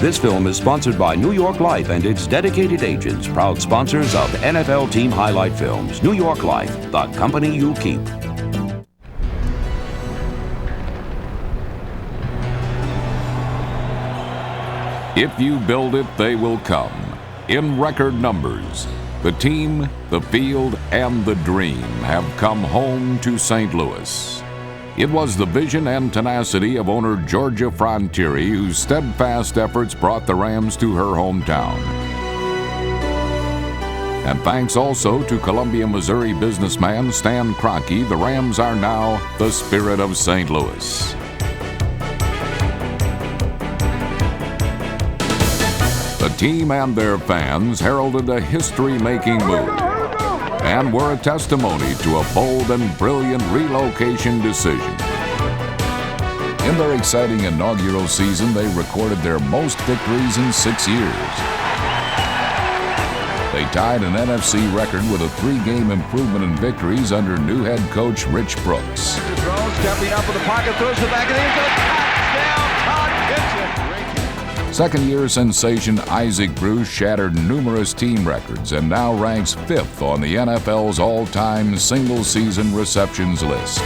This film is sponsored by New York Life and its dedicated agents, proud sponsors of NFL Team Highlight Films. New York Life, the company you keep. If you build it, they will come. In record numbers, the team, the field, and the dream have come home to St. Louis. It was the vision and tenacity of owner Georgia Frontieri whose steadfast efforts brought the Rams to her hometown. And thanks also to Columbia, Missouri businessman Stan Kroenke, the Rams are now the spirit of St. Louis. The team and their fans heralded a history-making move and were a testimony to a bold and brilliant relocation decision. In their exciting inaugural season, they recorded their most victories in 6 years. They tied an NFC record with a 3-game improvement in victories under new head coach Rich Brooks. Stepping up in the pocket, throws the back of the end zone, touchdown, Todd Gibson. Second-year sensation Isaac Bruce shattered numerous team records and now ranks 5th on the NFL's all-time single-season receptions list.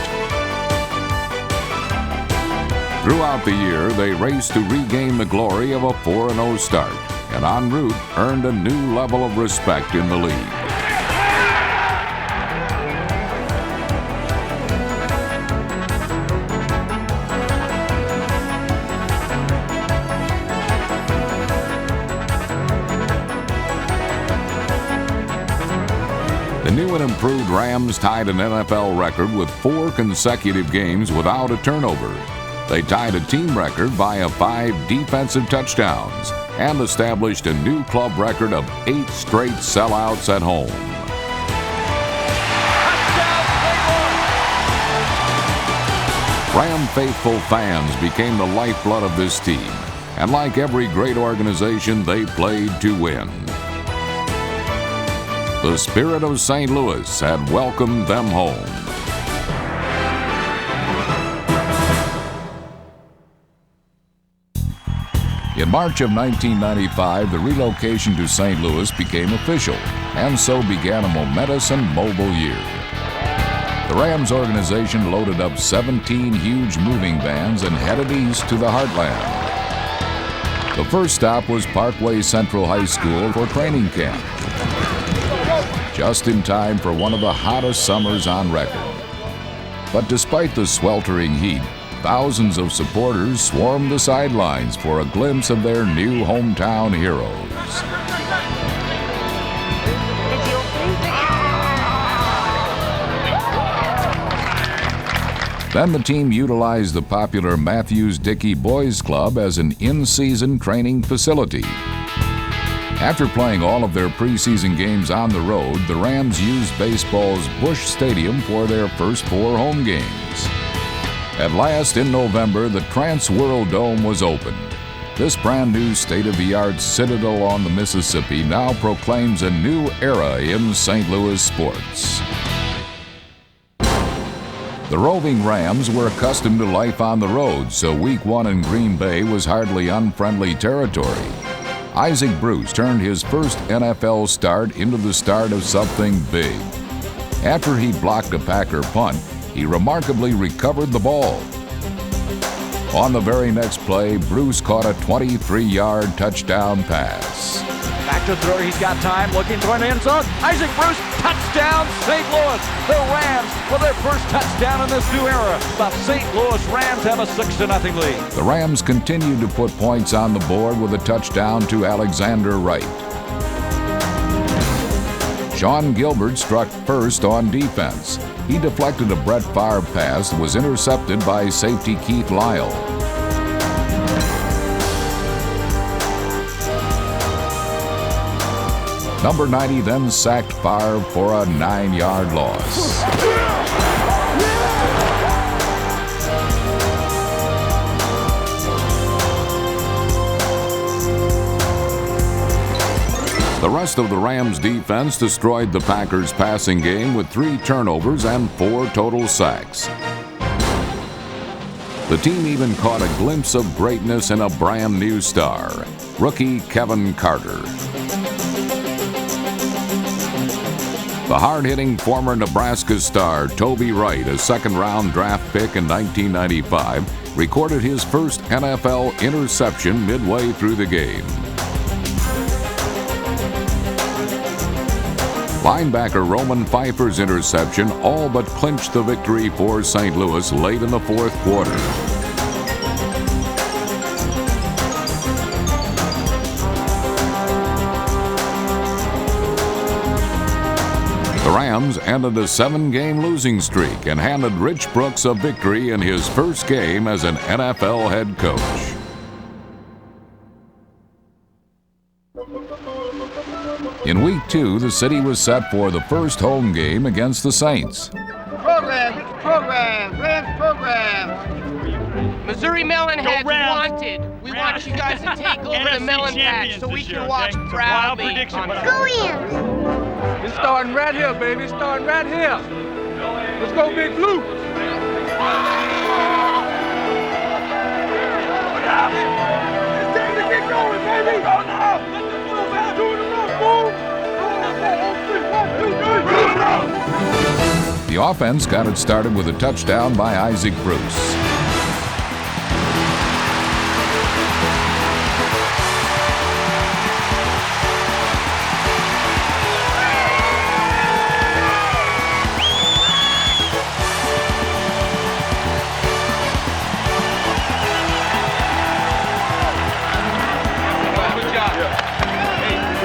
Throughout the year, they raced to regain the glory of a 4-0 start, and en route earned a new level of respect in the league. The new and improved Rams tied an NFL record with 4 consecutive games without a turnover. They tied a team record via 5 defensive touchdowns and established a new club record of 8 straight sellouts at home. Ram faithful fans became the lifeblood of this team, and like every great organization, they played to win. The spirit of St. Louis had welcomed them home. In March of 1995, the relocation to St. Louis became official, and so began a momentous and mobile year. The Rams organization loaded up 17 huge moving vans and headed east to the heartland. The first stop was Parkway Central High School for training camp, just in time for one of the hottest summers on record. But despite the sweltering heat, thousands of supporters swarmed the sidelines for a glimpse of their new hometown heroes. Then the team utilized the popular Matthews-Dickey Boys Club as an in-season training facility. After playing all of their preseason games on the road, the Rams used baseball's Busch Stadium for their first 4 home games. At last, in November, the Trans World Dome was opened. This brand new state-of-the-art citadel on the Mississippi now proclaims a new era in St. Louis sports. The roving Rams were accustomed to life on the road, so Week 1 in Green Bay was hardly unfriendly territory. Isaac Bruce turned his first NFL start into the start of something big. After he blocked a Packer punt, he remarkably recovered the ball. On the very next play, Bruce caught a 23-yard touchdown pass. Back to throw, he's got time, looking for an end zone. Isaac Bruce, touchdown, St. Louis. The Rams with their first touchdown in this new era. The St. Louis Rams have a 6-0 lead. The Rams continued to put points on the board with a touchdown to Alexander Wright. Sean Gilbert struck first on defense. He deflected a Brett Favre pass that was intercepted by safety Keith Lyle. Number 90 then sacked Favre for a 9-yard loss. The rest of the Rams defense destroyed the Packers' passing game with 3 turnovers and 4 total sacks. The team even caught a glimpse of greatness in a brand new star. rookie Kevin Carter. The hard-hitting former Nebraska star Toby Wright, a second-round draft pick in 1995, recorded his first NFL interception midway through the game. Linebacker Roman Pfeiffer's interception all but clinched the victory for St. Louis late in the fourth quarter. The Rams ended a 7-game losing streak and handed Rich Brooks a victory in his first game as an NFL head coach. In Week 2, the city was set for the first home game against the Saints. Program. Missouri Melonheads wanted. We want you guys to take over the Melon Patch so we can watch proudly. Go in! It's starting right here, baby. It's starting right here. Let's go, Big Blue. It's time to get going, baby. Go now. Let the Blue man do the rough move. The offense got it started with a touchdown by Isaac Bruce.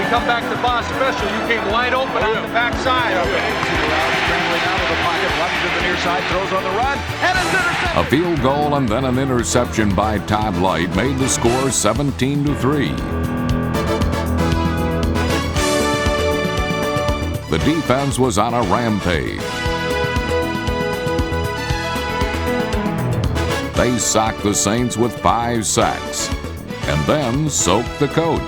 Come back to Boss Special. You came wide open on the backside. Scrambling out of the pocket, running to the near side, throws on the run, and it's intercepted. A field goal and then an interception by Todd Light made the score 17-3. The defense was on a rampage. They socked the Saints with 5 sacks and then soaked the coach.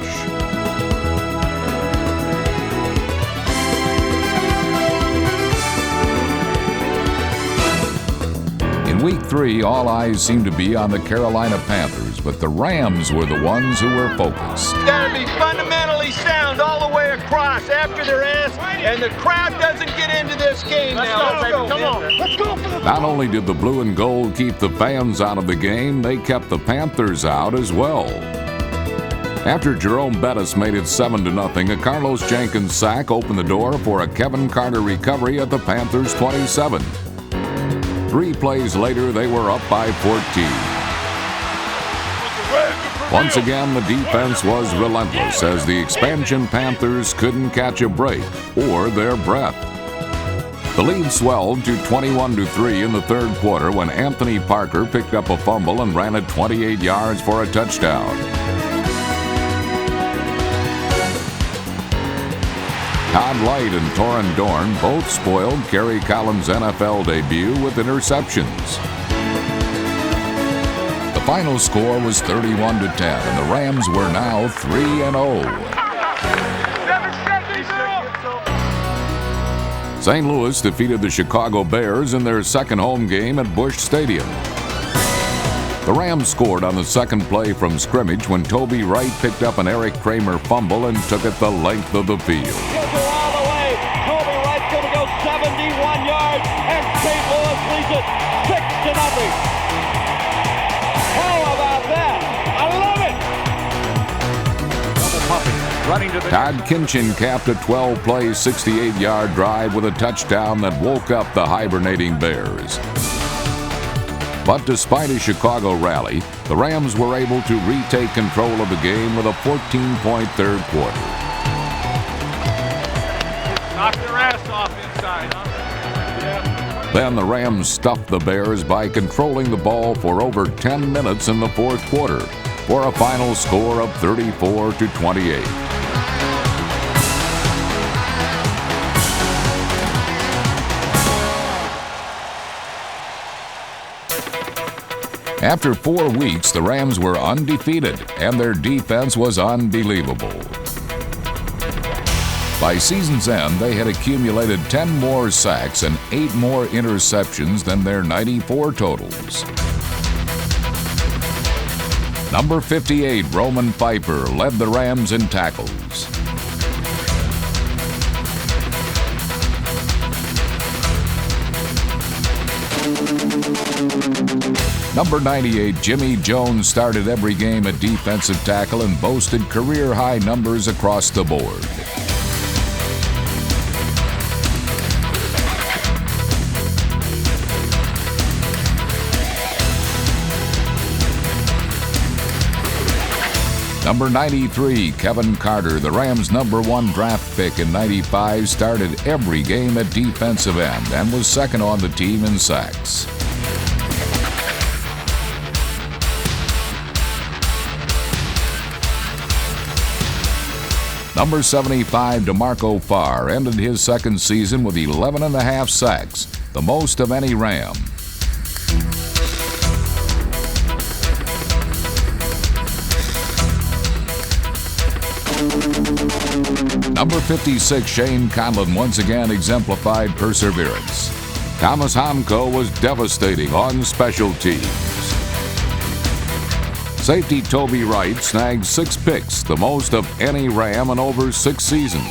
In Week 3, all eyes seemed to be on the Carolina Panthers, but the Rams were the ones who were focused. It's got to be fundamentally sound all the way across after their ass, and the crowd doesn't get into this game now. Let's go, come on. Let's go for the ball. Not only did the blue and gold keep the fans out of the game, they kept the Panthers out as well. After Jerome Bettis made it 7-0, a Carlos Jenkins sack opened the door for a Kevin Carter recovery at the Panthers' 27. 3 plays later, they were up by 14. Once again, the defense was relentless as the expansion Panthers couldn't catch a break or their breath. The lead swelled to 21-3 in the third quarter when Anthony Parker picked up a fumble and ran it 28 yards for a touchdown. Todd Light and Torrin Dorn both spoiled Kerry Collins' NFL debut with interceptions. The final score was 31-10, and the Rams were now 3-0. St. Louis defeated the Chicago Bears in their second home game at Busch Stadium. The Rams scored on the second play from scrimmage when Toby Wright picked up an Eric Kramer fumble and took it the length of the field. He'll go all the way. Toby Wright's going to go 71 yards, and St. Louis leads it 6-0. How about that? I love it. Double pumping, running to the... Todd Kinchin capped a 12-play, 68-yard drive with a touchdown that woke up the hibernating Bears. But despite a Chicago rally, the Rams were able to retake control of the game with a 14-point third quarter. Knock their ass off inside, huh? Yeah. Then the Rams stuffed the Bears by controlling the ball for over 10 minutes in the fourth quarter for a final score of 34-28. After 4 weeks, the Rams were undefeated, and their defense was unbelievable. By season's end, they had accumulated 10 more sacks and 8 more interceptions than their 94 totals. Number 58, Roman Piper, led the Rams in tackles. Number 98, Jimmy Jones started every game at defensive tackle and boasted career-high numbers across the board. Number 93, Kevin Carter, the Rams' #1 draft pick in '95, started every game at defensive end and was second on the team in sacks. Number 75, DeMarco Farr, ended his second season with 11.5 sacks, the most of any Ram. Number 56, Shane Conlon, once again exemplified perseverance. Thomas Hanco was devastating on special teams. Safety Toby Wright snagged 6 picks, the most of any Ram in over 6 seasons.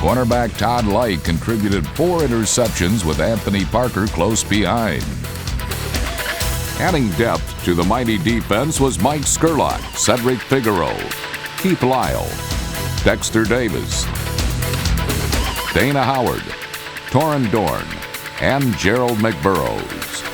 Cornerback Todd Light contributed 4 interceptions with Anthony Parker close behind. Adding depth to the mighty defense was Mike Skurlock, Cedric Figueroa, Keith Lyle, Dexter Davis, Dana Howard, Torin Dorn, and Gerald McBurrows.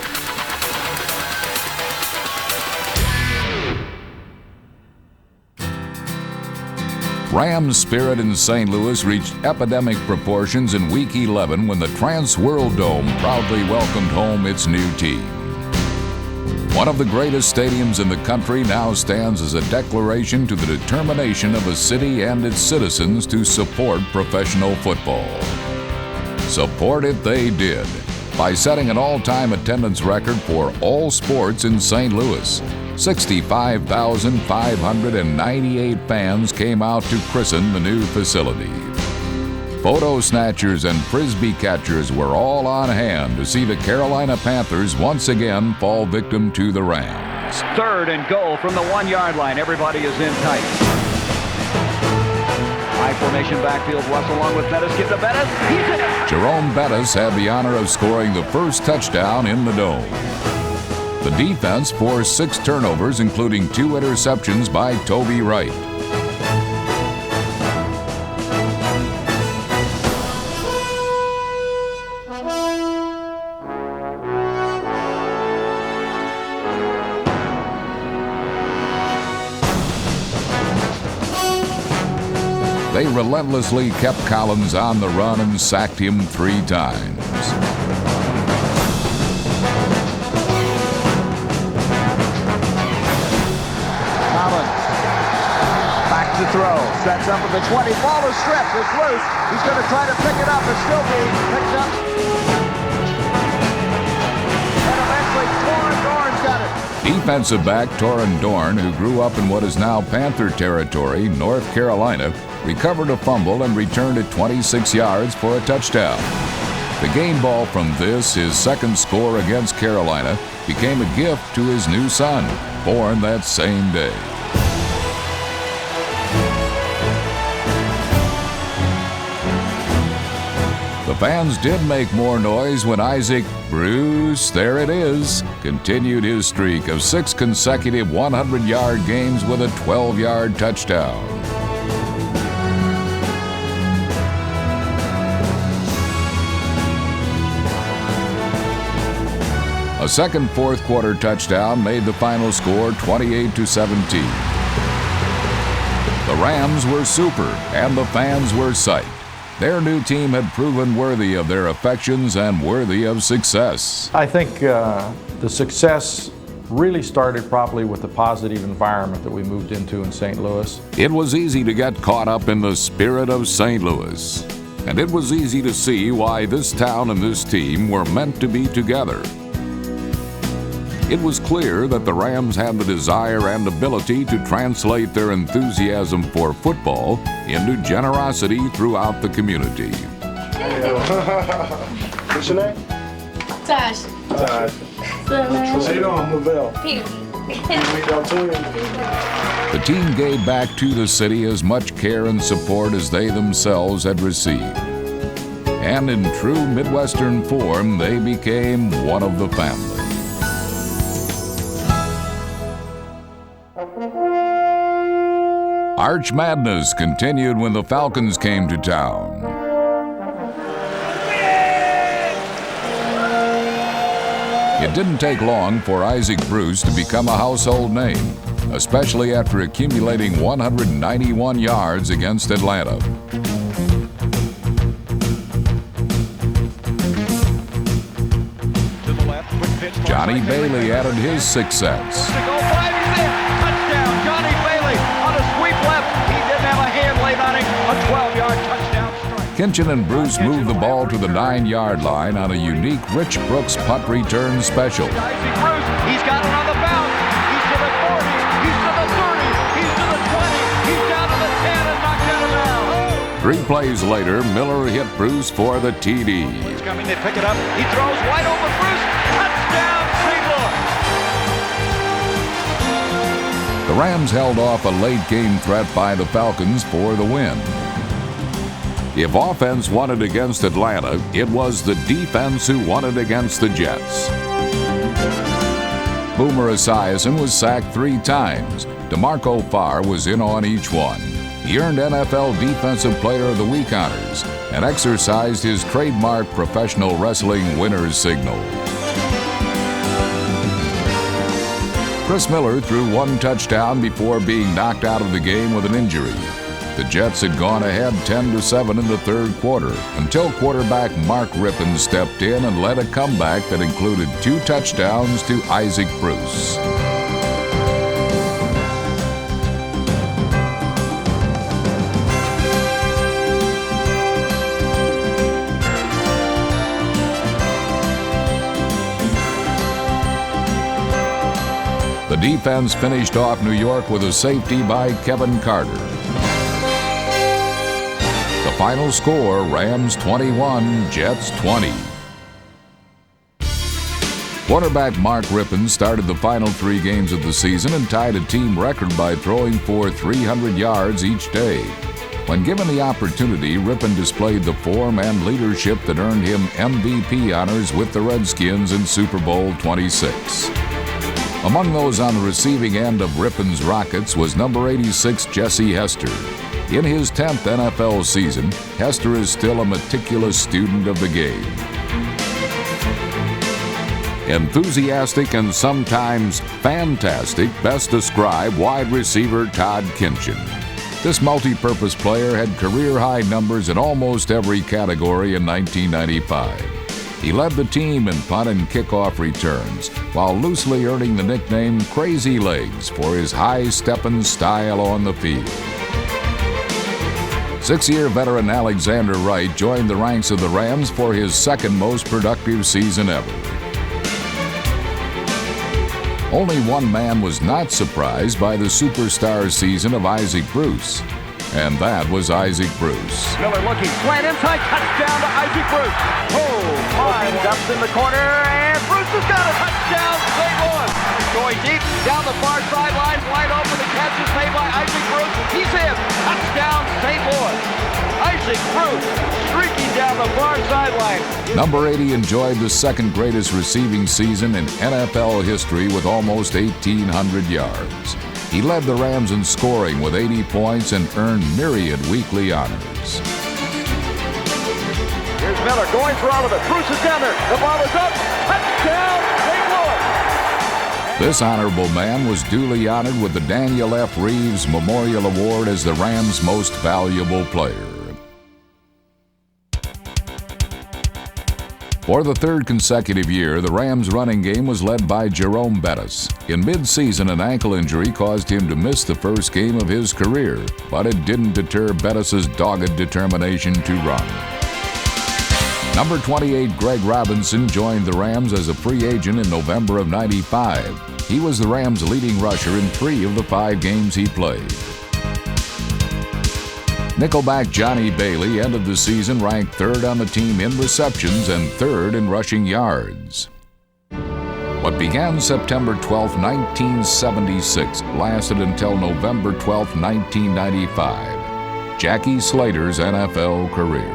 Rams spirit in St. Louis reached epidemic proportions in Week 11 when the Trans World Dome proudly welcomed home its new team. One of the greatest stadiums in the country now stands as a declaration to the determination of a city and its citizens to support professional football. Support it they did by setting an all-time attendance record for all sports in St. Louis. 65,598 fans came out to christen the new facility. Photo snatchers and frisbee catchers were all on hand to see the Carolina Panthers once again fall victim to the Rams. 3rd and goal from the 1-yard line. Everybody is in tight. High formation backfield. Russell along with Bettis. Get to Bettis. He's in it. Jerome Bettis had the honor of scoring the first touchdown in the Dome. The defense forced 6 turnovers, including 2 interceptions by Toby Wright. They relentlessly kept Collins on the run and sacked him 3 times. Collins back to throw. Sets up at the 20. Ball is stripped. It's loose. He's going to try to pick it up. It's still being picked up. And eventually Torin Dorn's got it. Defensive back Torin Dorn, who grew up in what is now Panther territory, North Carolina, recovered a fumble and returned it 26 yards for a touchdown. The game ball from this, his second score against Carolina, became a gift to his new son, born that same day. The fans did make more noise when Isaac Bruce, there it is, continued his streak of 6 consecutive 100-yard games with a 12-yard touchdown. A second fourth-quarter touchdown made the final score 28-17. The Rams were super, and the fans were psyched. Their new team had proven worthy of their affections and worthy of success. I think the success really started probably with the positive environment that we moved into in St. Louis. It was easy to get caught up in the spirit of St. Louis, and it was easy to see why this town and this team were meant to be together. It was clear that the Rams had the desire and ability to translate their enthusiasm for football into generosity throughout the community. What's your name? Tash. Sit on, Lavelle. The team gave back to the city as much care and support as they themselves had received. And in true Midwestern form, they became one of the family. Arch Madness continued when the Falcons came to town. It didn't take long for Isaac Bruce to become a household name, especially after accumulating 191 yards against Atlanta. Johnny Bailey added his success. Touchdown, Johnny Bailey on a sweep left. He didn't have a hand laid on him. A 12-yard touchdown strike. Kinchin and Bruce moved the ball to the 9-yard line on a unique Rich Brooks punt return special. Isaac Bruce, he's got it on the bounce. He's to the 40, he's to the 30, he's to the 20, he's down to the 10 and knocked out of bounds. 3 plays later, Miller hit Bruce for the TD. It's coming, they pick it up. He throws wide open, Bruce. Touchdown, St. Louis. The Rams held off a late game threat by the Falcons for the win. If offense won it against Atlanta, it was the defense who won it against the Jets. Boomer Esiason was sacked 3 times. DeMarco Farr was in on each one. He earned NFL Defensive Player of the Week honors and exercised his trademark professional wrestling winner's signal. Chris Miller threw 1 touchdown before being knocked out of the game with an injury. The Jets had gone ahead 10-7 in the third quarter until quarterback Mark Rippon stepped in and led a comeback that included 2 touchdowns to Isaac Bruce. The defense finished off New York with a safety by Kevin Carter. The final score, Rams 21, Jets 20. Quarterback Mark Rippon started the final 3 games of the season and tied a team record by throwing for 300 yards each day. When given the opportunity, Rippon displayed the form and leadership that earned him MVP honors with the Redskins in Super Bowl 26. Among those on the receiving end of Rippon's Rockets was number 86 Jesse Hester. In his 10th NFL season, Hester is still a meticulous student of the game. Enthusiastic and sometimes fantastic best describe wide receiver Todd Kinchin. This multi-purpose player had career-high numbers in almost every category in 1995. He led the team in punt and kickoff returns, while loosely earning the nickname Crazy Legs for his high-stepping style on the field. 6-year veteran Alexander Wright joined the ranks of the Rams for his second most productive season ever. Only one man was not surprised by the superstar season of Isaac Bruce, and that was Isaac Bruce. Miller looking, slant inside, touchdown to Isaac Bruce. Oh, my, ducks in the corner, and Bruce has got a touchdown, St. Louis. Going deep, down the far sideline, wide open, the catch is made by Isaac Bruce. He's in, touchdown, St. Louis. Isaac Bruce streaking down the far sideline. Number 80 enjoyed the second greatest receiving season in NFL history with almost 1,800 yards. He led the Rams in scoring with 80 points and earned myriad weekly honors. Here's Miller going for all of it. Bruce is down there. The ball is up. Touchdown, St. Louis. This honorable man was duly honored with the Daniel F. Reeves Memorial Award as the Rams' most valuable player. For the 3rd consecutive year, the Rams' running game was led by Jerome Bettis. In mid-season, an ankle injury caused him to miss the first game of his career, but it didn't deter Bettis' dogged determination to run. Number 28, Greg Robinson, joined the Rams as a free agent in November of '95. He was the Rams' leading rusher in 3 of the 5 games he played. Nickelback Johnny Bailey ended the season ranked 3rd on the team in receptions and 3rd in rushing yards. What began September 12, 1976, lasted until November 12, 1995, Jackie Slater's NFL career.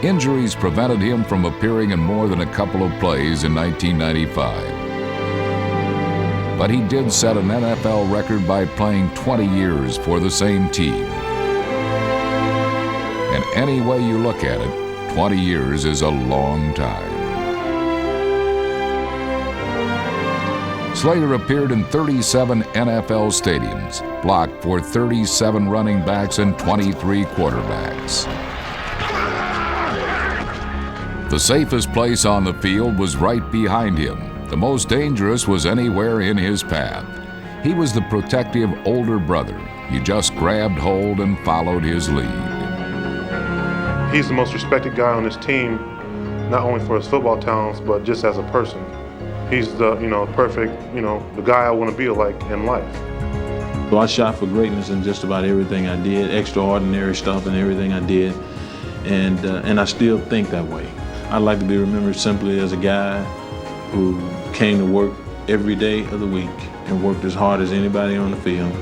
Injuries prevented him from appearing in more than a couple of plays in 1995. But he did set an NFL record by playing 20 years for the same team. And any way you look at it, 20 years is a long time. Slater appeared in 37 NFL stadiums, blocked for 37 running backs and 23 quarterbacks. The safest place on the field was right behind him. The most dangerous was anywhere in his path. He was the protective older brother. You just grabbed hold and followed his lead. He's the most respected guy on this team, not only for his football talents, but just as a person. He's the, perfect, the guy I want to be like in life. So I shot for greatness in just about everything I did, extraordinary stuff in everything I did, and I still think that way. I'd like to be remembered simply as a guy who came to work every day of the week and worked as hard as anybody on the field.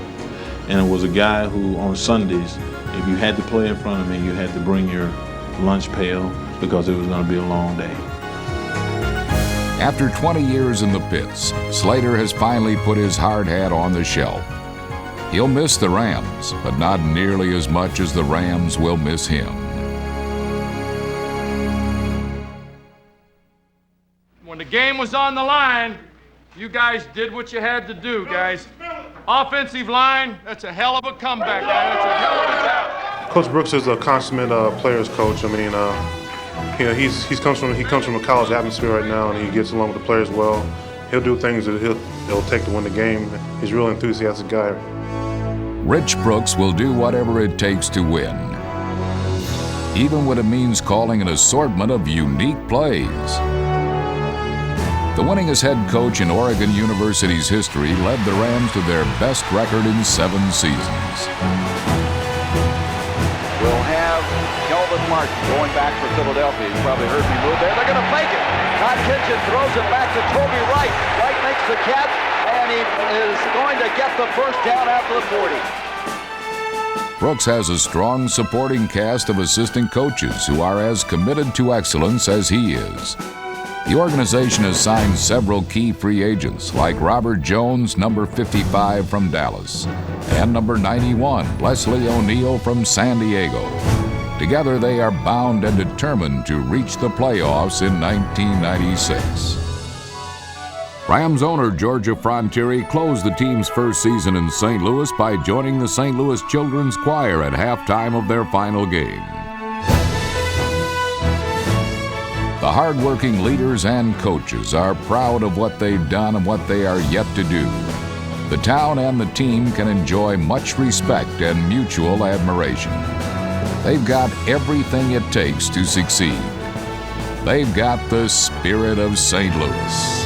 And it was a guy who, on Sundays, if you had to play in front of me, you had to bring your lunch pail because it was going to be a long day. After 20 years in the pits, Slater has finally put his hard hat on the shelf. He'll miss the Rams, but not nearly as much as the Rams will miss him. When the game was on the line, you guys did what you had to do, guys. Offensive line, that's a hell of a comeback, guys. That's a hell of a job. Coach Brooks is a consummate players coach. I mean, he comes from a college atmosphere right now, and he gets along with the players well. He'll do things that he'll take to win the game. He's a really enthusiastic guy. Rich Brooks will do whatever it takes to win, even when it means calling an assortment of unique plays. The winningest head coach in Oregon University's history led the Rams to their best record in 7 seasons. We'll have Kelvin Martin going back for Philadelphia. You probably heard me move there. They're going to fake it. Todd Kitchen throws it back to Toby Wright. Wright makes the catch, and he is going to get the first down after the 40. Brooks has a strong supporting cast of assistant coaches who are as committed to excellence as he is. The organization has signed several key free agents like Robert Jones, number 55 from Dallas, and number 91, Leslie O'Neal from San Diego. Together they are bound and determined to reach the playoffs in 1996. Rams owner Georgia Frontiere closed the team's first season in St. Louis by joining the St. Louis Children's Choir at halftime of their final game. The hard-working leaders and coaches are proud of what they've done and what they are yet to do. The town and the team can enjoy much respect and mutual admiration. They've got everything it takes to succeed. They've got the spirit of St. Louis.